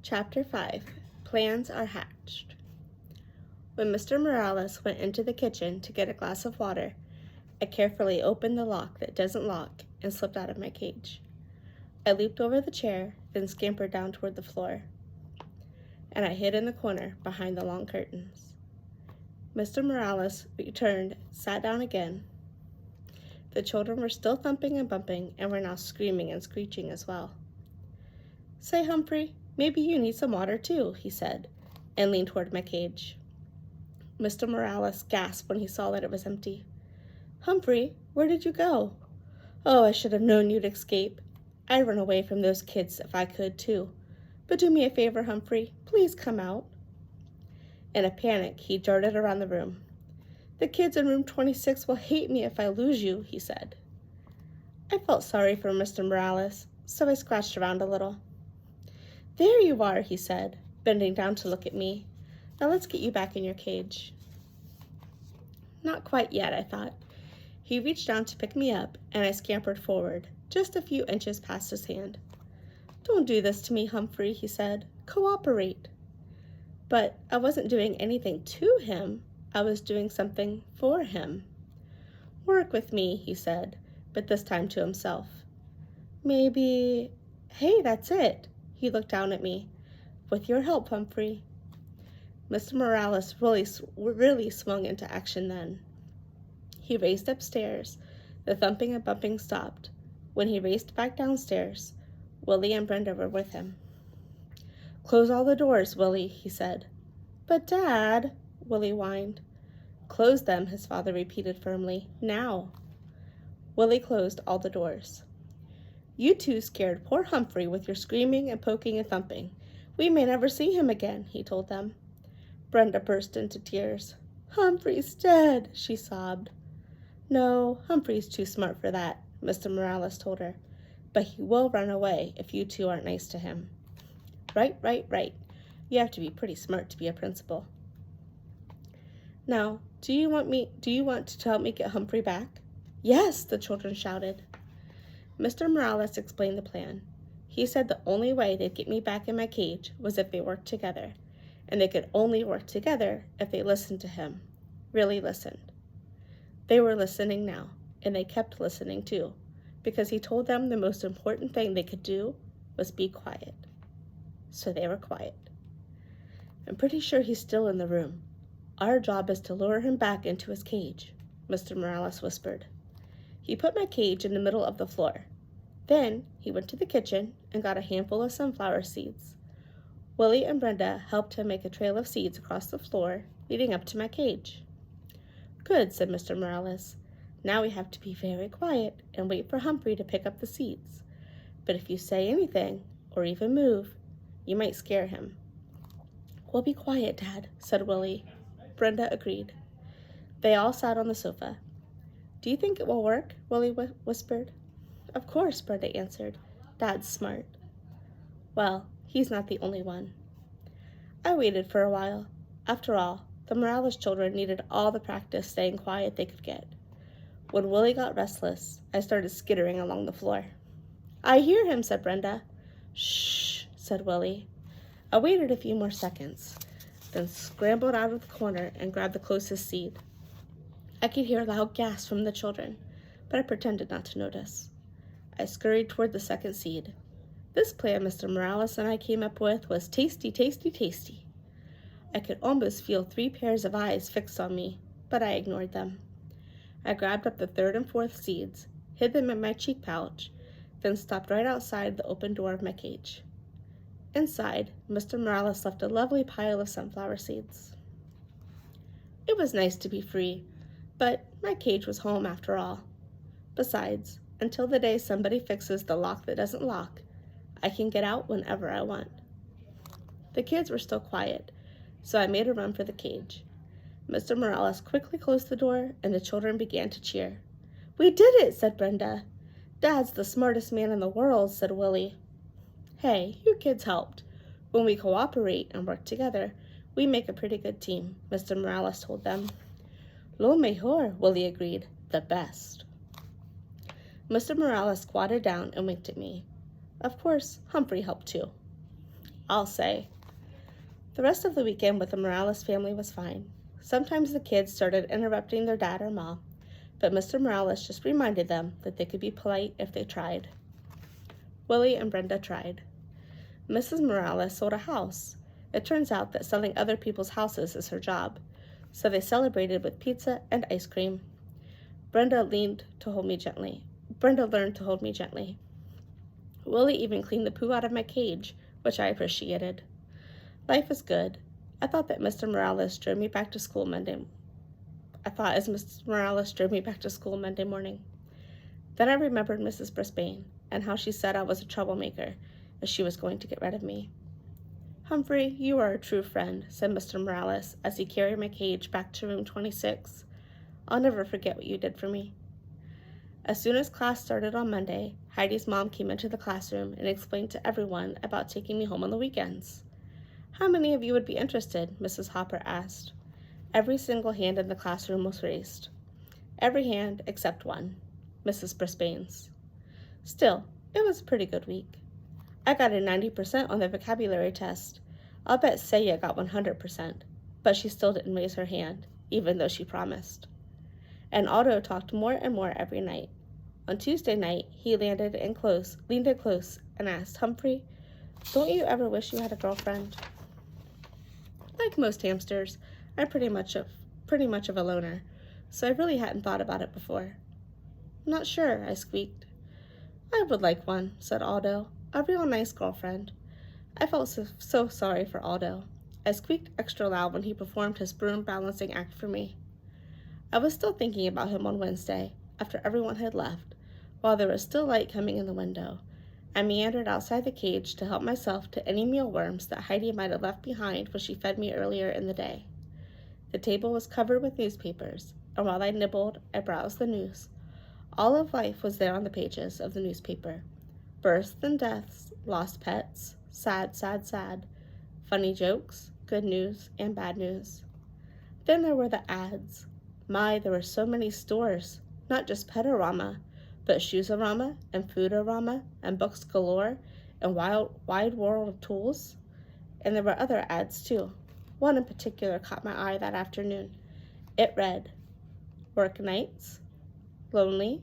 Chapter 5. Plans are hatched. When Mr. Morales went into the kitchen to get a glass of water, I carefully opened the lock that doesn't lock and slipped out of my cage. I leaped over the chair, then scampered down toward the floor, and I hid in the corner behind the long curtains. Mr. Morales returned, sat down again. The children were still thumping and bumping and were now screaming and screeching as well. "Say, Humphrey, maybe you need some water too," he said, and leaned toward my cage. Mr. Morales gasped when he saw that it was empty. "Humphrey, where did you go?" "Oh, I should have known you'd escape. I'd run away from those kids if I could too. But do me a favor, Humphrey. Please come out." In a panic, he darted around the room. "The kids in room 26 will hate me if I lose you," he said. I felt sorry for Mr. Morales, so I scratched around a little. "There you are," he said, bending down to look at me. "Now let's get you back in your cage." Not quite yet, I thought. He reached down to pick me up, and I scampered forward, just a few inches past his hand. "Don't do this to me, Humphrey," he said. "Cooperate." But I wasn't doing anything to him. I was doing something for him. "Work with me," he said, but this time to himself. "Maybe... Hey, that's it." He looked down at me. "With your help, Humphrey." Mr. Morales really swung into action then. He raced upstairs. The thumping and bumping stopped. When he raced back downstairs, Willie and Brenda were with him. "Close all the doors, Willie," he said. "But, Dad," Willie whined. "Close them," his father repeated firmly. "Now." Willie closed all the doors. "You two scared poor Humphrey with your screaming and poking and thumping. We may never see him again," he told them. Brenda burst into tears. "Humphrey's dead," she sobbed. "No, Humphrey's too smart for that," Mr. Morales told her. "But he will run away if you two aren't nice to him." Right. You have to be pretty smart to be a principal. "Now, do you want to help me get Humphrey back?" "Yes," the children shouted. Mr. Morales explained the plan. He said the only way they'd get me back in my cage was if they worked together, and they could only work together if they listened to him, really listened. They were listening now, and they kept listening too, because he told them the most important thing they could do was be quiet. So they were quiet. "I'm pretty sure he's still in the room. Our job is to lure him back into his cage," Mr. Morales whispered. He put my cage in the middle of the floor. Then he went to the kitchen and got a handful of sunflower seeds. Willie and Brenda helped him make a trail of seeds across the floor, leading up to my cage. "Good," said Mr. Morales. "Now we have to be very quiet and wait for Humphrey to pick up the seeds. But if you say anything, or even move, you might scare him." "We'll be quiet, Dad," said Willie. Brenda agreed. They all sat on the sofa. "Do you think it will work?" Willie whispered. "Of course," Brenda answered. "Dad's smart." "Well, he's not the only one." I waited for a while. After all, the Morales children needed all the practice staying quiet they could get. When Willie got restless, I started skittering along the floor. "I hear him," said Brenda. "Shh," said Willie. I waited a few more seconds, then scrambled out of the corner and grabbed the closest seed. I could hear loud gasps from the children, but I pretended not to notice. I scurried toward the second seed. This plan Mr. Morales and I came up with was tasty, tasty, tasty. I could almost feel 3 pairs of eyes fixed on me, but I ignored them. I grabbed up the third and fourth seeds, hid them in my cheek pouch, then stopped right outside the open door of my cage. Inside, Mr. Morales left a lovely pile of sunflower seeds. It was nice to be free, but my cage was home after all. Besides, until the day somebody fixes the lock that doesn't lock, I can get out whenever I want. The kids were still quiet, so I made a run for the cage. Mr. Morales quickly closed the door, and the children began to cheer. "We did it," said Brenda. "Dad's the smartest man in the world," said Willie. "Hey, you kids helped. When we cooperate and work together, we make a pretty good team," Mr. Morales told them. "Lo mejor," Willie agreed. "The best." Mr. Morales squatted down and winked at me. Of course, Humphrey helped too. I'll say. The rest of the weekend with the Morales family was fine. Sometimes the kids started interrupting their dad or mom, but Mr. Morales just reminded them that they could be polite if they tried. Willie and Brenda tried. Mrs. Morales sold a house. It turns out that selling other people's houses is her job, so they celebrated with pizza and ice cream. Brenda learned to hold me gently. Willie even cleaned the poo out of my cage, which I appreciated. Life is good. I thought as Mr. Morales drove me back to school Monday morning. Then I remembered Mrs. Brisbane and how she said I was a troublemaker and she was going to get rid of me. Humphrey, you are a true friend, said Mr. Morales as he carried my cage back to room 26. I'll never forget what you did for me. As soon as class started on Monday, Heidi's mom came into the classroom and explained to everyone about taking me home on the weekends. How many of you would be interested? Mrs. Hopper asked. Every single hand in the classroom was raised. Every hand except one, Mrs. Brisbane's. Still, it was a pretty good week. I got a 90% on the vocabulary test. I'll bet Saya got 100%, but she still didn't raise her hand, even though she promised. And Otto talked more and more every night. On Tuesday night, he leaned in close and asked, Humphrey, don't you ever wish you had a girlfriend? Like most hamsters, I'm pretty much of a loner, so I really hadn't thought about it before. I'm not sure, I squeaked. I would like one, said Aldo, a real nice girlfriend. I felt so sorry for Aldo. I squeaked extra loud when he performed his broom balancing act for me. I was still thinking about him on Wednesday, after everyone had left, while there was still light coming in the window. I meandered outside the cage to help myself to any mealworms that Heidi might have left behind when she fed me earlier in the day. The table was covered with newspapers, and while I nibbled, I browsed the news. All of life was there on the pages of the newspaper. Births and deaths, lost pets, sad, sad, sad, funny jokes, good news, and bad news. Then there were the ads. My, there were so many stores, not just Petorama, but Shoesorama and Foodorama and books galore and wide world of tools. And there were other ads too. One in particular caught my eye that afternoon. It read, work nights, lonely,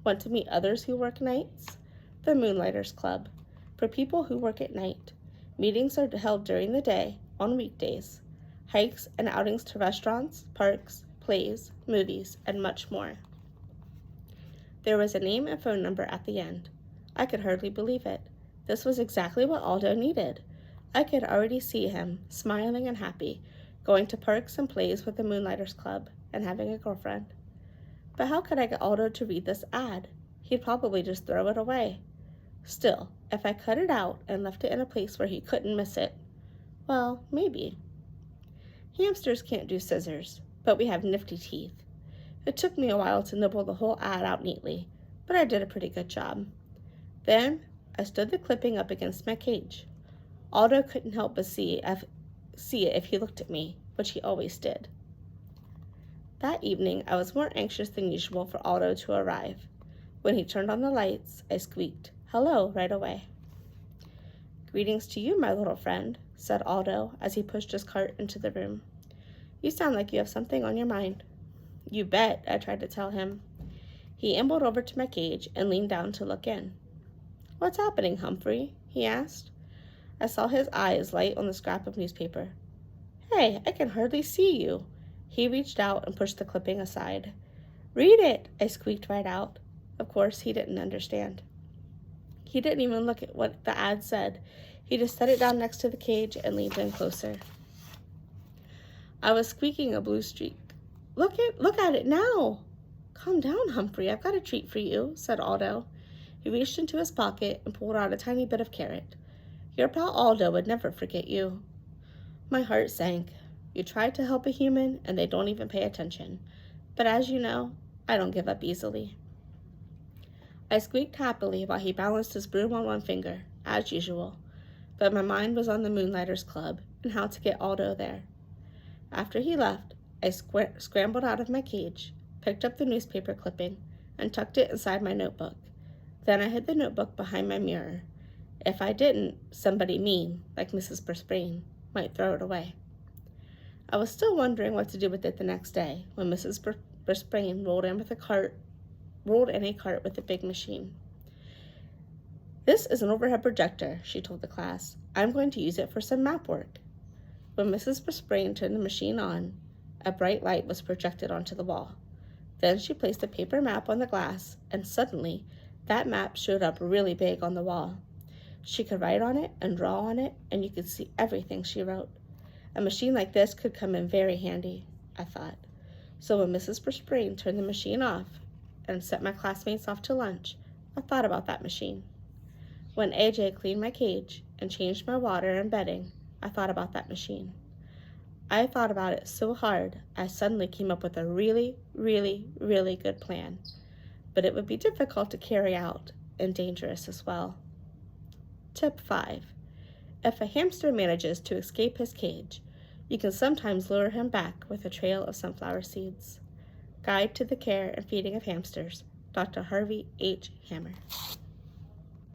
want to meet others who work nights, the Moonlighters Club, for people who work at night. Meetings are held during the day, on weekdays, hikes and outings to restaurants, parks, plays, movies, and much more. There was a name and phone number at the end. I could hardly believe it. This was exactly what Aldo needed. I could already see him, smiling and happy, going to parks and plays with the Moonlighters Club, and having a girlfriend. But how could I get Aldo to read this ad? He'd probably just throw it away. Still, if I cut it out and left it in a place where he couldn't miss it, well, maybe. Hamsters can't do scissors, but we have nifty teeth. It took me a while to nibble the whole ad out neatly, but I did a pretty good job. Then I stood the clipping up against my cage. Aldo couldn't help but see it if he looked at me, which he always did. That evening, I was more anxious than usual for Aldo to arrive. When he turned on the lights, I squeaked, hello, right away. Greetings to you, my little friend, said Aldo as he pushed his cart into the room. You sound like you have something on your mind. You bet, I tried to tell him. He ambled over to my cage and leaned down to look in. What's happening, Humphrey? He asked. I saw his eyes light on the scrap of newspaper. Hey, I can hardly see you. He reached out and pushed the clipping aside. Read it, I squeaked right out. Of course, he didn't understand. He didn't even look at what the ad said. He just set it down next to the cage and leaned in closer. I was squeaking a blue streak. Look at it now. Calm down, Humphrey. I've got a treat for you, said Aldo. He reached into his pocket and pulled out a tiny bit of carrot. Your pal Aldo would never forget you. My heart sank. You try to help a human and they don't even pay attention. But as you know, I don't give up easily. I squeaked happily while he balanced his broom on one finger, as usual. But my mind was on the Moonlighters Club and how to get Aldo there. After he left, I scrambled out of my cage, picked up the newspaper clipping, and tucked it inside my notebook. Then I hid the notebook behind my mirror. If I didn't, somebody mean, like Mrs. Brisbane, might throw it away. I was still wondering what to do with it the next day when Mrs. Brisbane rolled in a cart with a big machine. "This is an overhead projector," she told the class. "I'm going to use it for some map work." When Mrs. Brisbane turned the machine on, a bright light was projected onto the wall. Then she placed a paper map on the glass, and suddenly that map showed up really big on the wall. She could write on it and draw on it, and you could see everything she wrote. A machine like this could come in very handy, I thought. So when Mrs. Brisbane turned the machine off and sent my classmates off to lunch, I thought about that machine. When AJ cleaned my cage and changed my water and bedding, I thought about that machine. I thought about it so hard, I suddenly came up with a really, really, really good plan. But it would be difficult to carry out and dangerous as well. Tip 5. If a hamster manages to escape his cage, you can sometimes lure him back with a trail of sunflower seeds. Guide to the Care and Feeding of Hamsters, Dr. Harvey H. Hammer.